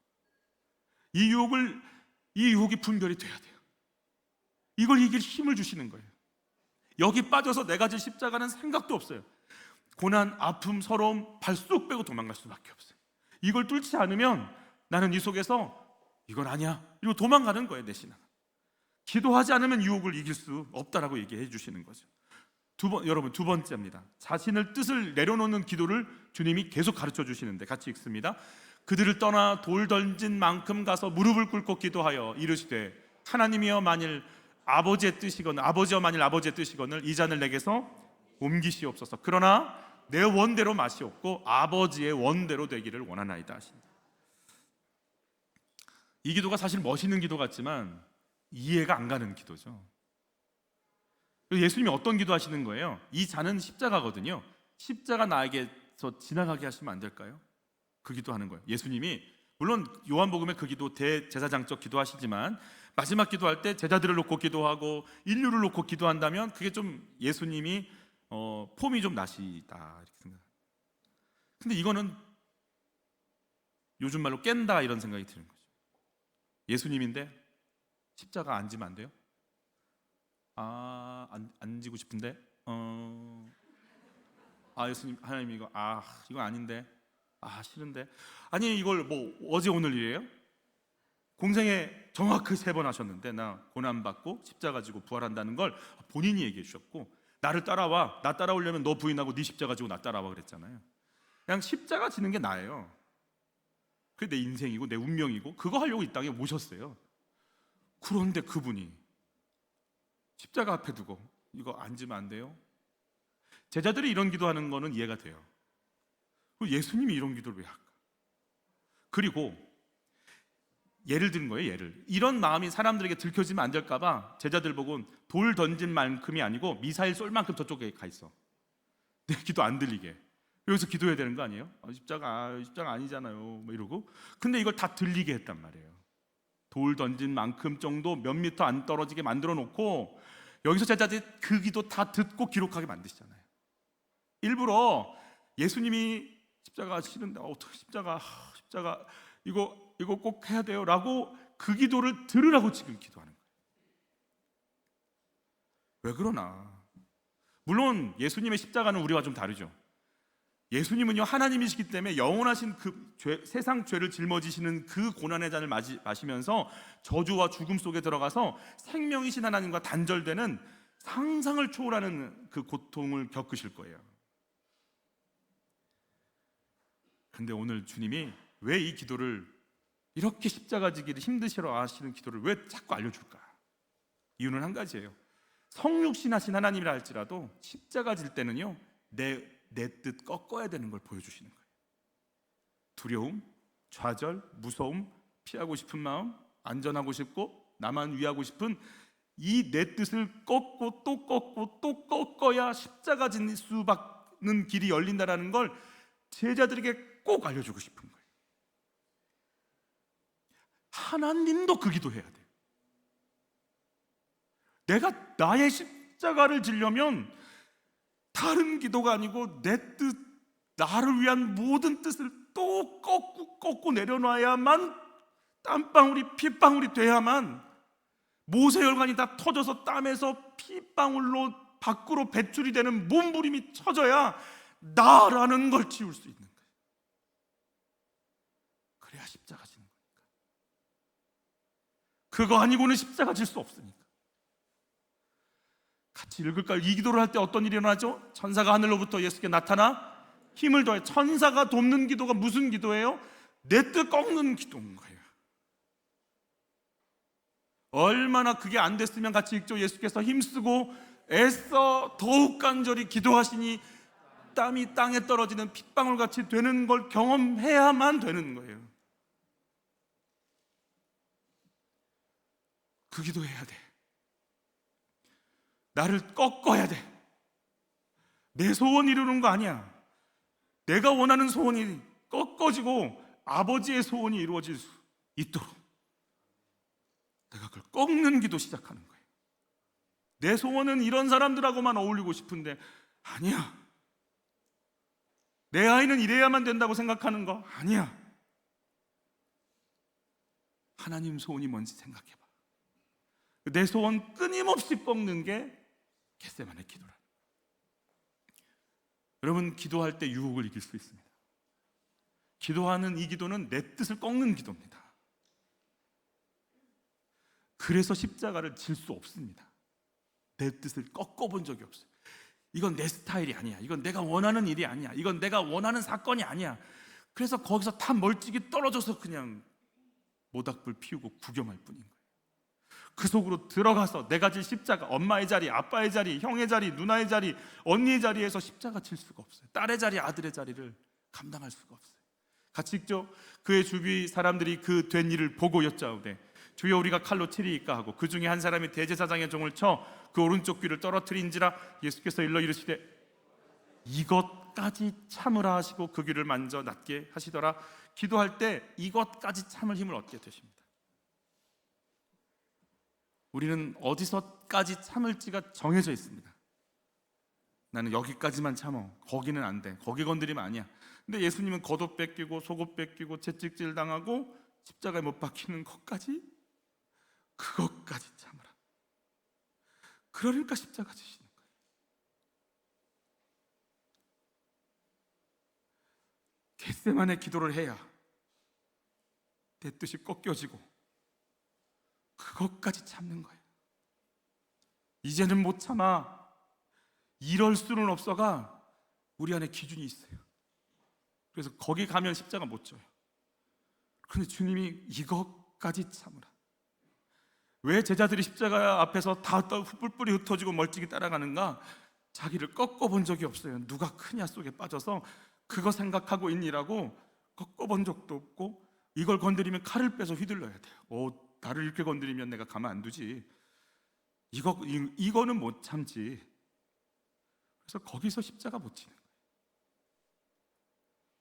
이 유혹이 분별이 돼야 돼요. 이걸 이길 힘을 주시는 거예요. 여기 빠져서 내가 질 십자가는 생각도 없어요. 고난, 아픔, 서러움 발 쏙 빼고 도망갈 수밖에 없어요. 이걸 뚫지 않으면 나는 이 속에서 이건 아니야 이러고 도망가는 거예요. 내 신앙은. 기도하지 않으면 유혹을 이길 수 없다라고 얘기해 주시는 거죠. 여러분 두 번째입니다. 자신을 뜻을 내려놓는 기도를 주님이 계속 가르쳐 주시는데 같이 읽습니다. 그들을 떠나 돌 던진 만큼 가서 무릎을 꿇고 기도하여 이르시되 하나님이여 만일 아버지의 뜻이거늘 이 잔을 내게서 옮기시옵소서. 그러나 내 원대로 마시옵고 아버지의 원대로 되기를 원하나이다 하신다. 이 기도가 사실 멋있는 기도 같지만 이해가 안 가는 기도죠. 예수님이 어떤 기도 하시는 거예요? 이 잔은 십자가거든요. 십자가 나에게서 지나가게 하시면 안 될까요? 그 기도하는 거예요. 예수님이 물론 요한복음에 그 기도 대제사장적 기도하시지만 마지막 기도할 때 제자들을 놓고 기도하고 인류를 놓고 기도한다면 그게 좀 예수님이 폼이 좀 나시다 이렇게 생각합니다. 근데 이거는 요즘 말로 깬다 이런 생각이 드는 거죠. 예수님인데 십자가 안 지면 안 돼요? 안 지고 싶은데 예수님 하나님 이거 아닌데 싫은데 아니 이걸 뭐 어제 오늘 일이에요? 공생에 정확히 3번 하셨는데 나 고난받고 십자가 지고 부활한다는 걸 본인이 얘기해 주셨고 나를 따라와, 나 따라오려면 너 부인하고 네 십자가 지고 나 따라와 그랬잖아요. 그냥 십자가 지는 게 나예요. 그게 내 인생이고 내 운명이고 그거 하려고 이 땅에 모셨어요. 그런데 그분이 십자가 앞에 두고 이거 안 지면 안 돼요? 제자들이 이런 기도하는 거는 이해가 돼요. 예수님이 이런 기도를 왜 할까? 그리고 예를 든 거예요. 이런 마음이 사람들에게 들켜지면 안 될까 봐 제자들 보고 돌 던진 만큼이 아니고 미사일 쏠 만큼 저쪽에 가 있어. 내 기도 안 들리게. 여기서 기도해야 되는 거 아니에요? 십자가 아니잖아요 뭐 이러고. 근데 이걸 다 들리게 했단 말이에요. 돌 던진 만큼 정도 몇 미터 안 떨어지게 만들어 놓고 여기서 제자들이 그 기도 다 듣고 기록하게 만드시잖아요. 일부러 예수님이 십자가 싫은데 어떻게 십자가 이거 꼭 해야 돼요 라고 그 기도를 들으라고 지금 기도하는 거예요. 왜 그러나? 물론 예수님의 십자가는 우리와 좀 다르죠. 예수님은요 하나님이시기 때문에 영원하신 세상 죄를 짊어지시는 그 고난의 잔을 마시면서 저주와 죽음 속에 들어가서 생명이신 하나님과 단절되는 상상을 초월하는 그 고통을 겪으실 거예요. 근데 오늘 주님이 왜 이 기도를 이렇게 십자가 지기를 힘드시러 하시는 기도를 왜 자꾸 알려줄까? 이유는 한 가지예요. 성육신하신 하나님이라 할지라도 십자가 질 때는요 내 뜻 꺾어야 되는 걸 보여주시는 거예요. 두려움, 좌절, 무서움, 피하고 싶은 마음, 안전하고 싶고 나만 위하고 싶은 이 내 뜻을 꺾고 또 꺾고 또 꺾어야 십자가 짓는 수박는 길이 열린다라는 걸 제자들에게 꼭 알려주고 싶은 거예요. 하나님도 그 기도해야 돼요. 내가 나의 십자가를 지려면 다른 기도가 아니고 내 뜻, 나를 위한 모든 뜻을 또 꺾고 내려놔야만 땀방울이 핏방울이 돼야만 모세혈관이 다 터져서 땀에서 피방울로 밖으로 배출이 되는 몸부림이 쳐져야 나라는 걸 지울 수 있는 거예요. 그래야 십자가 지는 거니까. 그거 아니고는 십자가 질 수 없으니까. 같이 읽을까요? 이 기도를 할 때 어떤 일이 일어나죠? 천사가 하늘로부터 예수께 나타나 힘을 더해. 천사가 돕는 기도가 무슨 기도예요? 내 뜻 꺾는 기도인 거예요. 얼마나 그게 안 됐으면 같이 읽죠. 예수께서 힘쓰고 애써 더욱 간절히 기도하시니 땀이 땅에 떨어지는 핏방울같이 되는 걸 경험해야만 되는 거예요. 그 기도해야 돼. 나를 꺾어야 돼. 내 소원 이루는 거 아니야. 내가 원하는 소원이 꺾어지고 아버지의 소원이 이루어질 수 있도록 내가 그걸 꺾는 기도 시작하는 거예요. 내 소원은 이런 사람들하고만 어울리고 싶은데 아니야. 내 아이는 이래야만 된다고 생각하는 거 아니야. 하나님 소원이 뭔지 생각해봐. 내 소원 끊임없이 꺾는 게 겟세마네 기도라. 여러분, 기도할 때 유혹을 이길 수 있습니다. 기도하는 이 기도는 내 뜻을 꺾는 기도입니다. 그래서 십자가를 질 수 없습니다. 내 뜻을 꺾어본 적이 없어요. 이건 내 스타일이 아니야. 이건 내가 원하는 일이 아니야. 이건 내가 원하는 사건이 아니야. 그래서 거기서 다 멀찍이 떨어져서 그냥 모닥불 피우고 구경할 뿐인 거예요. 그 속으로 들어가서 내가 질 십자가, 엄마의 자리, 아빠의 자리, 형의 자리, 누나의 자리, 언니의 자리에서 십자가 칠 수가 없어요. 딸의 자리, 아들의 자리를 감당할 수가 없어요. 같이 읽죠. 그의 주위 사람들이 그 된 일을 보고 여짜오되 주여 우리가 칼로 치리이까 하고 그 중에 한 사람이 대제사장의 종을 쳐 그 오른쪽 귀를 떨어뜨린지라 예수께서 일러 이르시되 이것까지 참으라 하시고 그 귀를 만져 낫게 하시더라. 기도할 때 이것까지 참을 힘을 얻게 되십니다. 우리는 어디서까지 참을지가 정해져 있습니다. 나는 여기까지만 참어. 거기는 안 돼. 거기 건드리면 아니야. 근데 예수님은 겉옷 뺏기고 속옷 뺏기고 채찍질 당하고 십자가에 못 박히는 것까지, 그것까지 참으라. 그러니까 십자가 지시는 거예요. 겟세마네 기도를 해야 내 뜻이 꺾여지고 그것까지 참는 거예요. 이제는 못 참아, 이럴 수는 없어가 우리 안에 기준이 있어요. 그래서 거기 가면 십자가 못 져요. 그런데 주님이 이것까지 참으라. 왜 제자들이 십자가 앞에서 다 뿔뿔이 흩어지고 멀찍이 따라가는가? 자기를 꺾어본 적이 없어요. 누가 크냐 속에 빠져서 그거 생각하고 있니라고 꺾어본 적도 없고, 이걸 건드리면 칼을 빼서 휘둘러야 돼요. 나를 이렇게 건드리면 내가 가만 안 두지. 이거는 못 참지. 그래서 거기서 십자가 못 지는 거예요.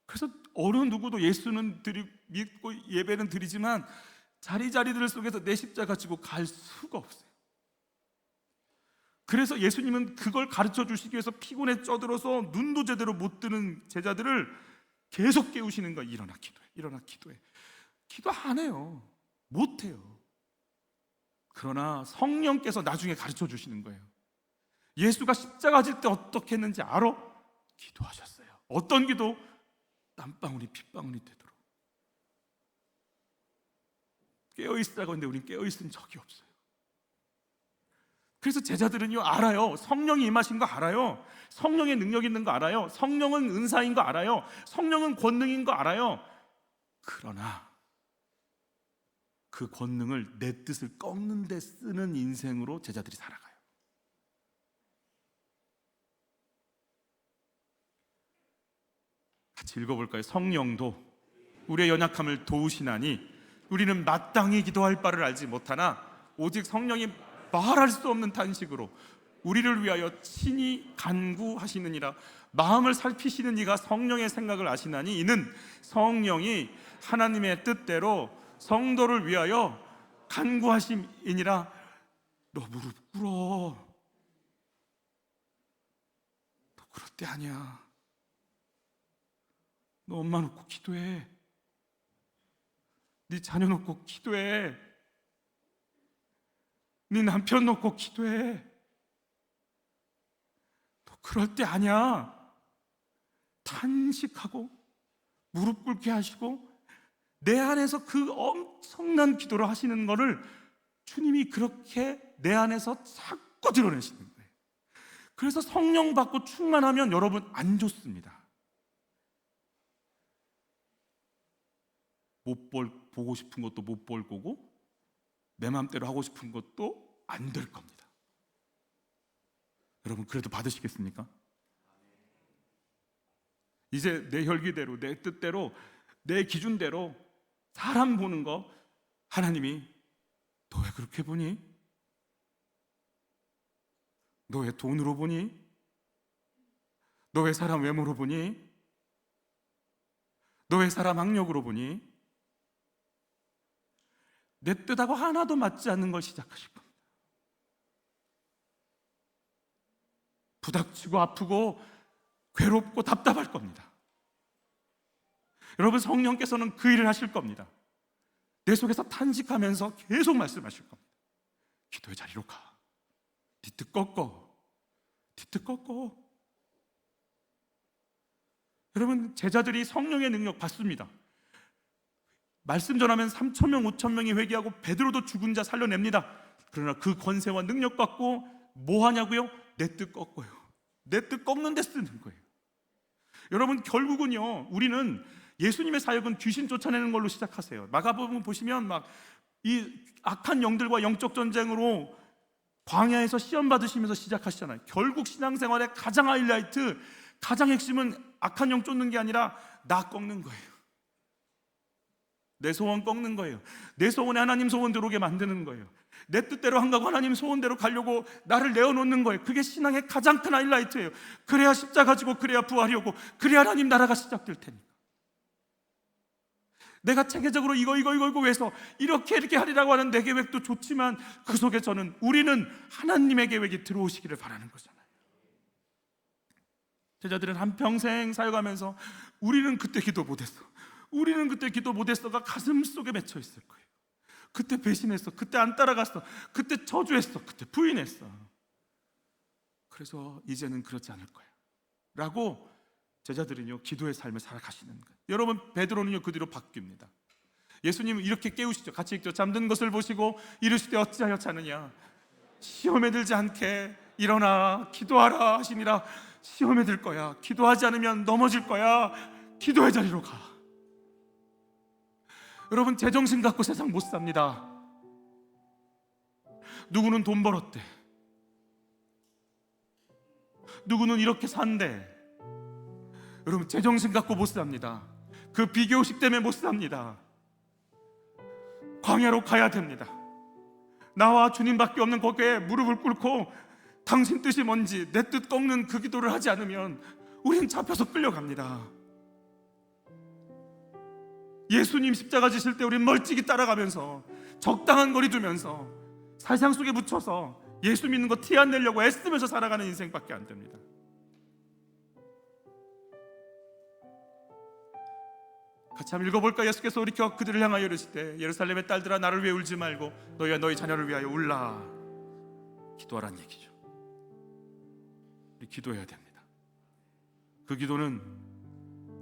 그래서 어느 누구도 예수는 믿고 예배는 드리지만 자리들 속에서 내 십자가 지고 갈 수가 없어요. 그래서 예수님은 그걸 가르쳐 주시기 위해서 피곤에 쪄들어서 눈도 제대로 못 뜨는 제자들을 계속 깨우시는 거예요. 일어나 기도해, 일어나 기도해. 기도 안 해요. 못 해요. 그러나 성령께서 나중에 가르쳐 주시는 거예요. 예수가 십자가 질 때 어떻게 했는지 알아? 기도하셨어요. 어떤 기도? 땀방울이 핏방울이 되도록. 깨어있으라고 했는데 우리는 깨어있은 적이 없어요. 그래서 제자들은요 알아요. 성령이 임하신 거 알아요. 성령의 능력 있는 거 알아요. 성령은 은사인 거 알아요. 성령은 권능인 거 알아요. 그러나 그 권능을 내 뜻을 꺾는 데 쓰는 인생으로 제자들이 살아가요. 같이 읽어볼까요? 성령도 우리의 연약함을 도우시나니 우리는 마땅히 기도할 바를 알지 못하나 오직 성령이 말할 수 없는 탄식으로 우리를 위하여 친히 간구하시느니라. 마음을 살피시는 이가 성령의 생각을 아시나니 이는 성령이 하나님의 뜻대로 성도를 위하여 간구하심이니라. 너 무릎 꿇어. 너 그럴 때 아니야. 너 엄마 놓고 기도해. 네 자녀 놓고 기도해. 네 남편 놓고 기도해. 너 그럴 때 아니야. 탄식하고 무릎 꿇게 하시고 내 안에서 그 엄청난 기도를 하시는 거를 주님이 그렇게 내 안에서 자꾸 드러내시는 거예요. 그래서 성령 받고 충만하면 여러분 안 좋습니다. 보고 싶은 것도 못 볼 거고 내 마음대로 하고 싶은 것도 안 될 겁니다. 여러분 그래도 받으시겠습니까? 이제 내 혈기대로, 내 뜻대로, 내 기준대로 사람 보는 거 하나님이 너 왜 그렇게 보니? 너 왜 돈으로 보니? 너 왜 사람 외모로 보니? 너 왜 사람 학력으로 보니? 내 뜻하고 하나도 맞지 않는 걸 시작하실 겁니다. 부닥치고 아프고 괴롭고 답답할 겁니다. 여러분 성령께서는 그 일을 하실 겁니다. 내 속에서 탄식하면서 계속 말씀하실 겁니다. 기도의 자리로 가. 네 뜻 꺾어. 네 뜻 꺾어. 여러분 제자들이 성령의 능력 받습니다. 말씀 전하면 3,000명, 5,000명이 회개하고 베드로도 죽은 자 살려냅니다. 그러나 그 권세와 능력 받고 뭐 하냐고요? 내 뜻 꺾어요. 내 뜻 꺾는 데 쓰는 거예요. 여러분 결국은요 우리는 예수님의 사역은 귀신 쫓아내는 걸로 시작하세요. 마가복음 보시면 막 이 악한 영들과 영적 전쟁으로 광야에서 시험 받으시면서 시작하시잖아요. 결국 신앙생활의 가장 하이라이트, 가장 핵심은 악한 영 쫓는 게 아니라 나 꺾는 거예요. 내 소원 꺾는 거예요. 내 소원에 하나님 소원 들어오게 만드는 거예요. 내 뜻대로 안 가고 하나님 소원대로 가려고 나를 내어놓는 거예요. 그게 신앙의 가장 큰 하이라이트예요. 그래야 십자가 지고 그래야 부활이 오고 그래야 하나님 나라가 시작될 테니까. 내가 체계적으로 이거 해서 이렇게 하리라고 하는 내 계획도 좋지만 그 속에 우리는 하나님의 계획이 들어오시기를 바라는 거잖아요. 제자들은 한평생 사역하면서 우리는 그때 기도 못했어, 우리는 그때 기도 못했어가 가슴 속에 맺혀 있을 거예요. 그때 배신했어, 그때 안 따라갔어, 그때 저주했어, 그때 부인했어. 그래서 이제는 그렇지 않을 거야 라고 제자들은요 기도의 삶을 살아가시는 거예요. 여러분 베드로는요 그 뒤로 바뀝니다. 예수님은 이렇게 깨우시죠. 같이 읽죠. 잠든 것을 보시고 이르시되 어찌하여 자느냐, 시험에 들지 않게 일어나 기도하라 하시니라. 시험에 들 거야. 기도하지 않으면 넘어질 거야. 기도의 자리로 가. 여러분 제정신 갖고 세상 못 삽니다. 누구는 돈 벌었대, 누구는 이렇게 산대. 여러분 제정신 갖고 못 삽니다. 그 비교의식 때문에 못 삽니다. 광야로 가야 됩니다. 나와 주님밖에 없는 거기에 무릎을 꿇고 당신 뜻이 뭔지 내 뜻 꺾는 그 기도를 하지 않으면 우린 잡혀서 끌려갑니다. 예수님 십자가 지실 때 우린 멀찍이 따라가면서 적당한 거리 두면서 사상 속에 묻혀서 예수 믿는 거 티 안 내려고 애쓰면서 살아가는 인생밖에 안 됩니다. 같이 한번 읽어볼까? 예수께서 돌이켜 그들을 향하여 이르시되 예루살렘의 딸들아 나를 위해 울지 말고 너희와 너희 자녀를 위하여 울라. 기도하라는 얘기죠. 우리 기도해야 됩니다. 그 기도는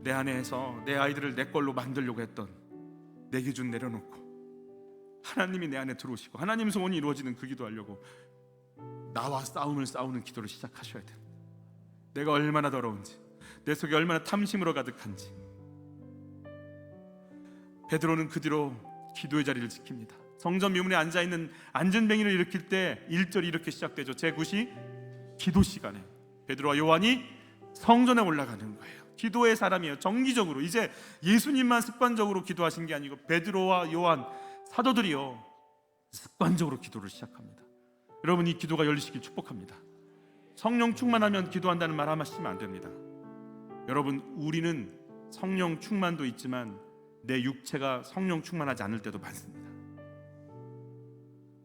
내 안에서 내 아이들을 내 걸로 만들려고 했던 내 기준 내려놓고 하나님이 내 안에 들어오시고 하나님 소원이 이루어지는 그 기도하려고 나와 싸움을 싸우는 기도를 시작하셔야 됩니다. 내가 얼마나 더러운지, 내 속에 얼마나 탐심으로 가득한지. 베드로는 그 뒤로 기도의 자리를 지킵니다. 성전 미문에 앉아있는 안전뱅이를 일으킬 때 1절이 이렇게 시작되죠. 제9시 기도 시간에 베드로와 요한이 성전에 올라가는 거예요. 기도의 사람이에요. 정기적으로. 이제 예수님만 습관적으로 기도하신 게 아니고 베드로와 요한 사도들이요 습관적으로 기도를 시작합니다. 여러분 이 기도가 열리시길 축복합니다. 성령 충만하면 기도한다는 말 하시면 안 됩니다. 여러분 우리는 성령 충만도 있지만 내 육체가 성령 충만하지 않을 때도 많습니다.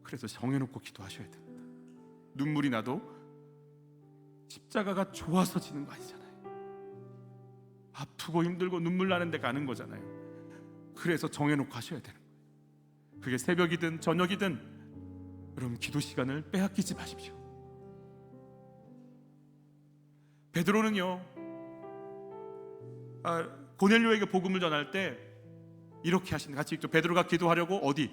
그래서 정해놓고 기도하셔야 됩니다. 눈물이 나도 십자가가 좋아서 지는 거 아니잖아요. 아프고 힘들고 눈물 나는데 가는 거잖아요. 그래서 정해놓고 하셔야 되는 거예요. 그게 새벽이든 저녁이든 여러분, 기도 시간을 빼앗기지 마십시오. 베드로는요, 고넬료에게 복음을 전할 때 이렇게 하시는, 같이 읽죠. 베드로가 기도하려고 어디?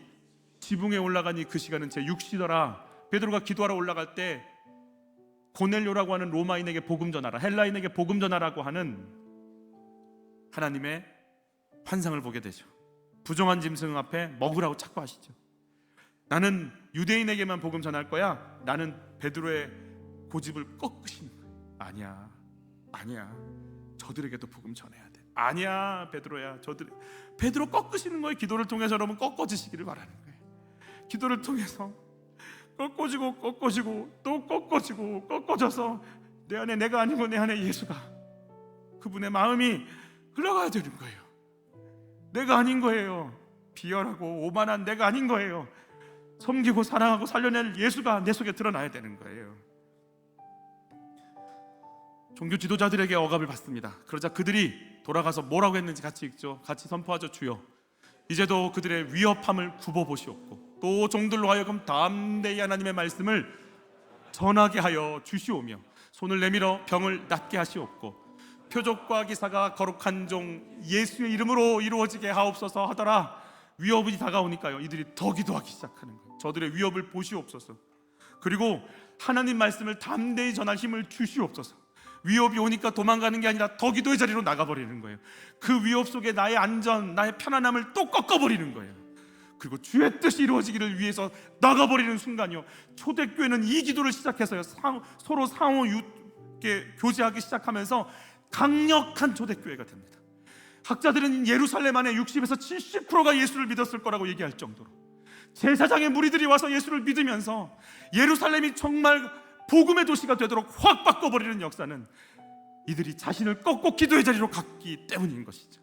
지붕에 올라가니 그 시간은 제 6시더라. 베드로가 기도하러 올라갈 때 고넬료라고 하는 로마인에게 복음 전하라, 헬라인에게 복음 전하라고 하는 하나님의 환상을 보게 되죠. 부정한 짐승 앞에 먹으라고 자꾸 하시죠. 나는 유대인에게만 복음 전할 거야. 나는 베드로의 고집을 꺾으시는 거예요. 아니야. 저들에게도 복음 전해야 돼. 아니야, 베드로야. 베드로 꺾으시는 거예요. 기도를 통해서 여러분 꺾어지시기를 바라는 거예요. 기도를 통해서 꺾어지고 또 꺾어져서 내 안에 내가 아니고 내 안에 예수가, 그분의 마음이 흘러가야 되는 거예요. 내가 아닌 거예요. 비열하고 오만한 내가 아닌 거예요. 섬기고 사랑하고 살려낼 예수가 내 속에 드러나야 되는 거예요. 종교 지도자들에게 억압을 받습니다. 그러자 그들이 돌아가서 뭐라고 했는지 같이 읽죠. 같이 선포하죠. 주여, 이제도 그들의 위협함을 굽어보시옵고 또 종들로 하여금 담대히 하나님의 말씀을 전하게 하여 주시오며 손을 내밀어 병을 낫게 하시옵고 표적과 기사가 거룩한 종 예수의 이름으로 이루어지게 하옵소서 하더라. 위협이 다가오니까요, 이들이 더 기도하기 시작하는 거예요. 저들의 위협을 보시옵소서. 그리고 하나님 말씀을 담대히 전할 힘을 주시옵소서. 위협이 오니까 도망가는 게 아니라 더 기도의 자리로 나가버리는 거예요. 그 위협 속에 나의 안전, 나의 편안함을 또 꺾어버리는 거예요. 그리고 주의 뜻이 이루어지기를 위해서 나가버리는 순간이요, 초대교회는 이 기도를 시작해서요, 서로 상호 교제하기 시작하면서 강력한 초대교회가 됩니다. 학자들은 예루살렘 안에 60에서 70%가 예수를 믿었을 거라고 얘기할 정도로 제사장의 무리들이 와서 예수를 믿으면서 예루살렘이 정말 복음의 도시가 되도록 확 바꿔버리는 역사는 이들이 자신을 꺾고 기도의 자리로 갔기 때문인 것이죠.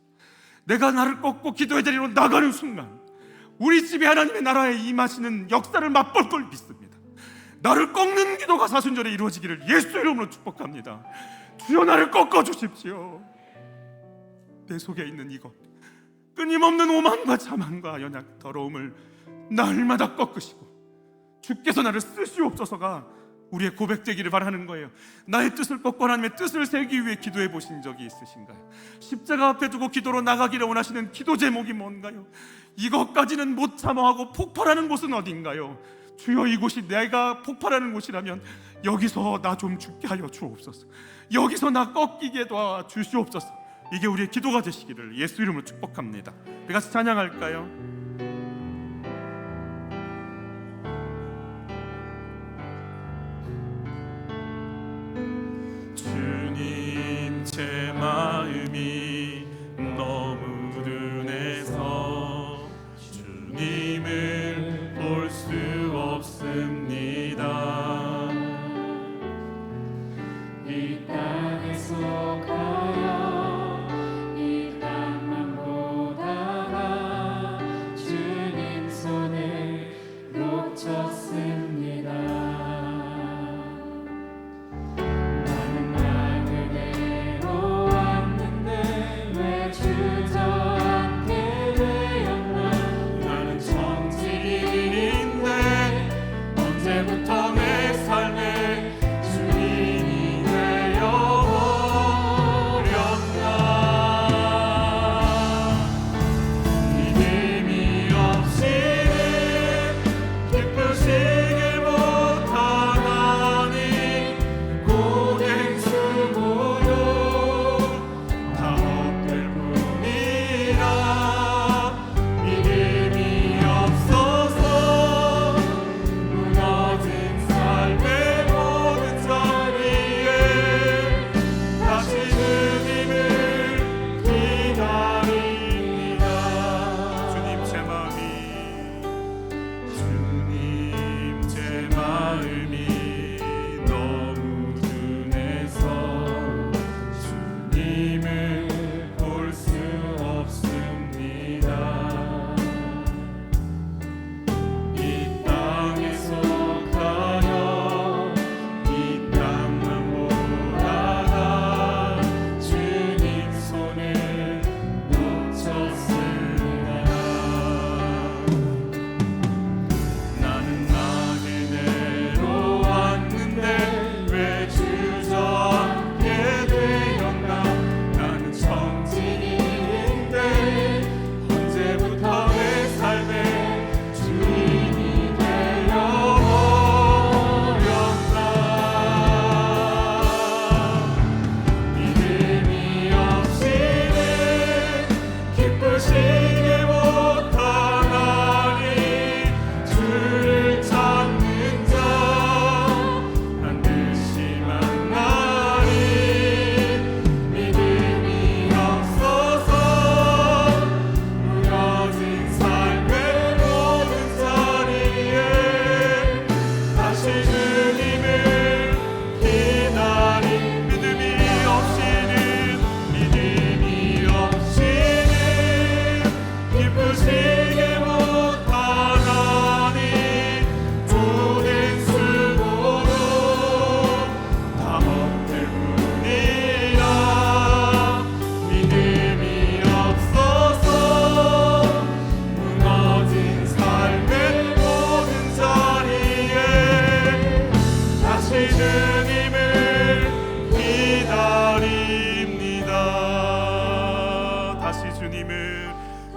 내가 나를 꺾고 기도의 자리로 나가는 순간 우리 집에 하나님의 나라에 임하시는 역사를 맛볼 걸 믿습니다. 나를 꺾는 기도가 사순절에 이루어지기를 예수 이름으로 축복합니다. 주여, 나를 꺾어주십시오. 내 속에 있는 이것, 끊임없는 오만과 자만과 연약, 더러움을 날마다 꺾으시고 주께서 나를 쓰시옵소서가 우리의 고백되기를 바라는 거예요. 나의 뜻을 꺾고 하나님의 뜻을 세우기 위해 기도해 보신 적이 있으신가요? 십자가 앞에 두고 기도로 나가기를 원하시는 기도 제목이 뭔가요? 이것까지는 못 참아하고 폭발하는 곳은 어딘가요? 주여, 이곳이 내가 폭발하는 곳이라면 여기서 나 좀 죽게 하여 주옵소서. 여기서 나 꺾이게 도와 주시옵소서. 이게 우리의 기도가 되시기를 예수 이름으로 축복합니다. 우리 같이 찬양할까요? 주님, 제 마음이 너무 둔해서 주님을 볼 수 없습니다. 이 땅에서 가요, 이 땅만 보다가 주님 손을 놓쳤습니다. 나는 나 그대로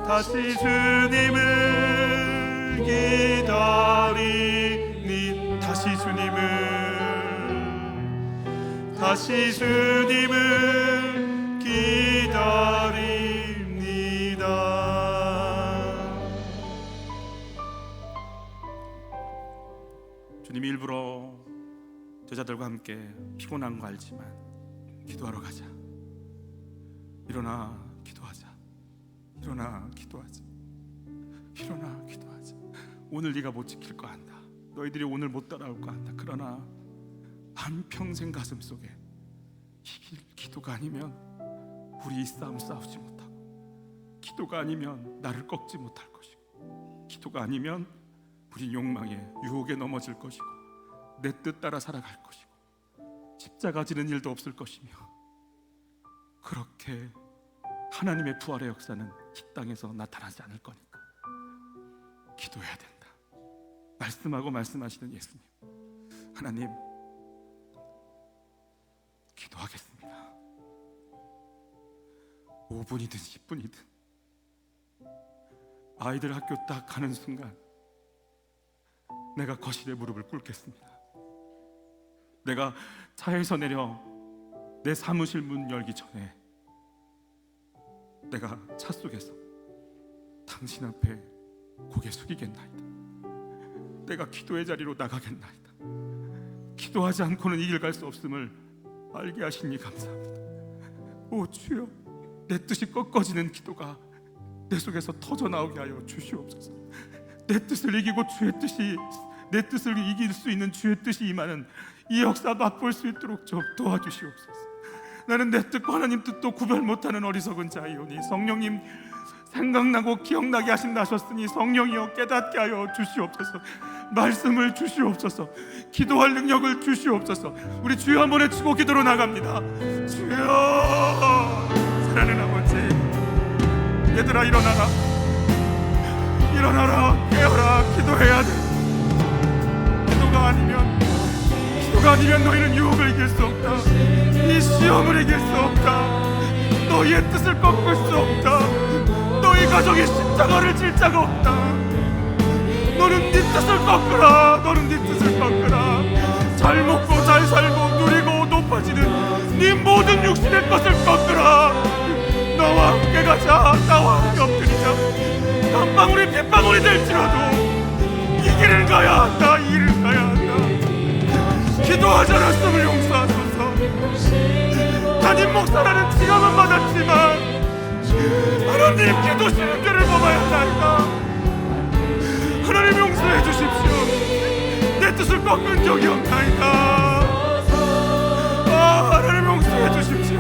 다시 주님을 기다리니 다시 주님을 기다립니다. 주님이 일부러 제자들과 함께 피곤한 거 알지만 기도하러 가자. 일어나 기도하자. 일어나 기도하자. 일어나 기도하자. 오늘 네가 못 지킬 거 안다. 너희들이 오늘 못 따라올 거 안다. 그러나 한평생 가슴속에 이길 기도가 아니면 우리 이 싸움 싸우지 못하고, 기도가 아니면 나를 꺾지 못할 것이고, 기도가 아니면 우리 욕망에 유혹에 넘어질 것이고, 내 뜻 따라 살아갈 것이고, 십자가 지는 일도 없을 것이며, 그렇게 하나님의 부활의 역사는 이 땅에서 나타나지 않을 거니까 기도해야 된다. 말씀하고 말씀하시는 예수님, 하나님 기도하겠습니다. 5분이든 10분이든 아이들 학교 딱 가는 순간 내가 거실에 무릎을 꿇겠습니다. 내가 차에서 내려 내 사무실 문 열기 전에 내가 차 속에서 당신 앞에 고개 숙이겠나이다. 내가 기도의 자리로 나가겠나이다. 기도하지 않고는 이 길 갈 수 없음을 알게 하시니 감사합니다. 오 주여, 내 뜻이 꺾어지는 기도가 내 속에서 터져 나오게 하여 주시옵소서. 내 뜻을 이기고 주의 뜻이, 내 뜻을 이길 수 있는 주의 뜻이 임하는 이 역사 맛볼 수 있도록 좀 도와주시옵소서. 나는 내 뜻과 하나님 뜻도 구별 못하는 어리석은 자이오니 성령님 생각나고 기억나게 하신다 하셨으니 성령이여 깨닫게 하여 주시옵소서. 말씀을 주시옵소서. 기도할 능력을 주시옵소서. 우리 주여 한번 외치고 기도로 나갑니다. 주여, 사랑하는 아버지, 얘들아 일어나라, 일어나라, 깨어라. 기도해야 돼. 기도가 아니면 너희는 유혹을 이길 수 없다. 이 시험을 이길 수 없다. 너희의 뜻을 꺾을 수 없다. 너희 가정의 십자가를 질 자가 없다. 너는 네 뜻을 꺾으라. 너는 네 뜻을 꺾으라. 잘 먹고 잘 살고 누리고 높아지는 네 모든 육신의 것을 꺾으라. 나와 함께 가자. 나와 함께 엎드리자. 한 방울이 빗방울이 될지라도 이 길을 가야 한다. 이 길을 가야 한다. 기도하지 않았음을 용서하소서. 담임 목사라는 지감은 받았지만 하나님 기도 시는죄를 범하여 한다. 하나님 용서해 주십시오. 내 뜻을 꺾은 적이 없나이다. 하나님 용서해 주십시오.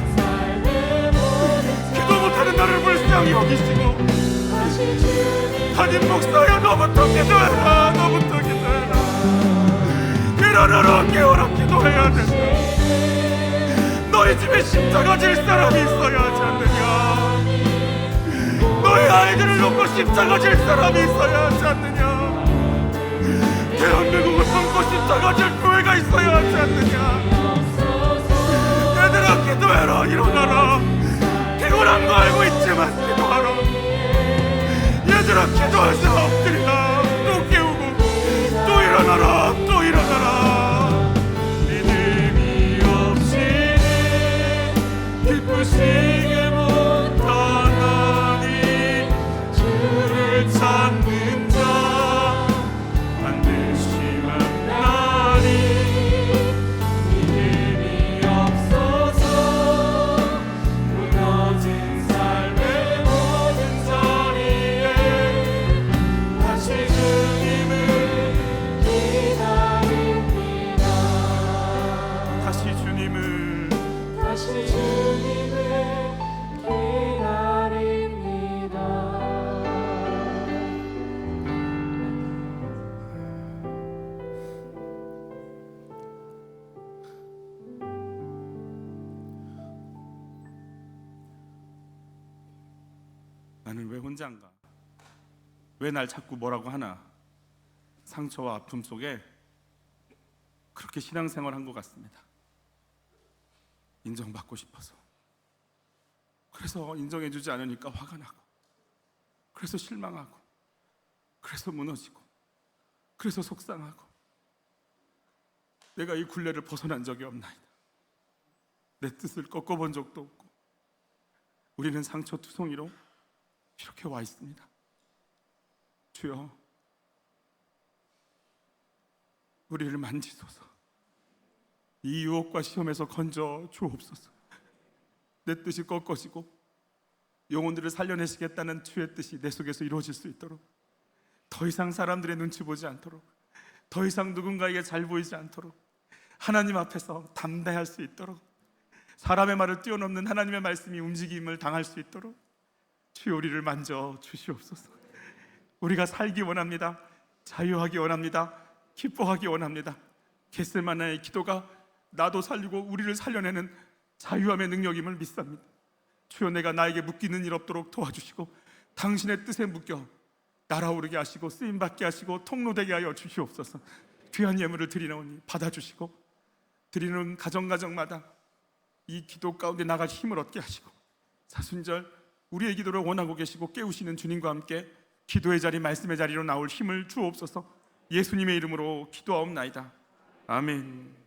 기도 못하는 나를 불쌍히 여기시고 담임 목사여 너부터 기도해라. 너부터 기도해라. 일어나라. 깨어라. 기도해야 된다. 너희 집에 십자가 질 사람이 있어야 하지 않느냐. 너희 아이들을 놓고 십자가 질 사람이 있어야 하지 않느냐. 대한민국을 품고 십자가 질 교회가 있어야 하지 않느냐. 얘들아 기도해라. 일어나라. 피곤한 거 알고 있지만 기도하라. 얘들아 기도하자. 엎드리라. 또 깨우고 또 일어나라. 또 일어나라. 믿음이 없이는 기쁘시게 못하나니 주를 찾는 자 반드시 만나니. 믿음이 없어서 무너진 삶의 모든 자리에 다시 주님을 기다립니다. 다시 주님을 기다립니다. 나는 왜 혼자인가? 왜 날 자꾸 뭐라고 하나? 상처와 아픔 속에 그렇게 신앙생활한 것 같습니다. 인정받고 싶어서. 그래서 인정해주지 않으니까 화가 나고, 그래서 실망하고, 그래서 무너지고, 그래서 속상하고, 내가 이 굴레를 벗어난 적이 없나이다. 내 뜻을 꺾어본 적도 없고, 우리는 상처투성이로 이렇게 와 있습니다. 주여, 우리를 만지소서. 이 유혹과 시험에서 건져 주옵소서. 내 뜻이 꺾어지고 영혼들을 살려내시겠다는 주의 뜻이 내 속에서 이루어질 수 있도록, 더 이상 사람들의 눈치 보지 않도록, 더 이상 누군가에게 잘 보이지 않도록 하나님 앞에서 담대할 수 있도록, 사람의 말을 뛰어넘는 하나님의 말씀이 움직임을 당할 수 있도록 주여 우리를 만져 주시옵소서. 우리가 살기 원합니다. 자유하기 원합니다. 기뻐하기 원합니다. 겟세마나의 기도가 나도 살리고 우리를 살려내는 자유함의 능력임을 믿습니다. 주여, 내가 나에게 묶이는 일 없도록 도와주시고 당신의 뜻에 묶여 날아오르게 하시고 쓰임받게 하시고 통로되게 하여 주시옵소서. 귀한 예물을 드리노니 받아주시고, 드리는 가정가정마다 이 기도 가운데 나갈 힘을 얻게 하시고, 사순절 우리의 기도를 원하고 계시고 깨우시는 주님과 함께 기도의 자리, 말씀의 자리로 나올 힘을 주옵소서. 예수님의 이름으로 기도하옵나이다. 아멘.